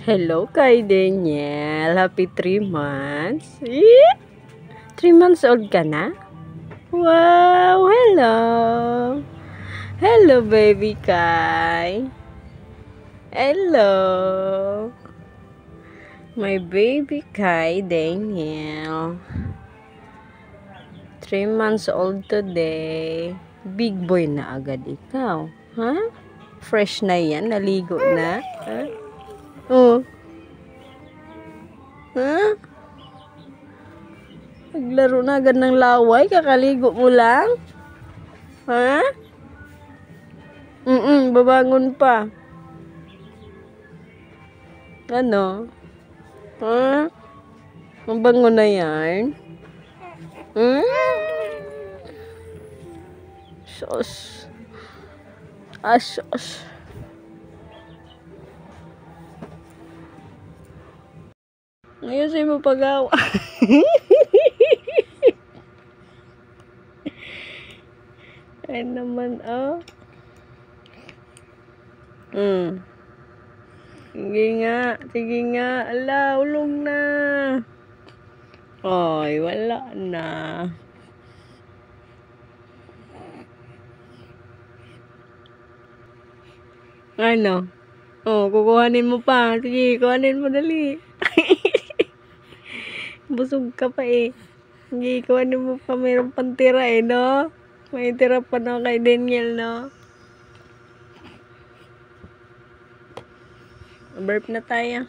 Hello kay Daniel. Happy 3 months. 3 months old ka na? Wow! Hello! Hello, baby Kai. Hello! My baby Kai, Daniel. 3 months old today. Big boy na agad ikaw. Ha? Huh? Fresh na yan? Naligo na? Ha? Huh? Oh. Ha? Naglaro na agad ng laway? Kakaligo mo lang? Ha? Babangon pa. Ano? Ha? Mabangon na yan? Sos. Sos. Ngayon sa'yo mo pagawa. Ay naman, oh. Sige nga. Ala, ulong na. Ay, wala na. Ano? Oh, kukuhanin mo pa. Sige, kuhanin mo dali. Busog ka pa eh. Sige, kuhanin mo pa. Mayroon pang tira eh, no? May tira pa na kay Daniel, no? Burp na tayo.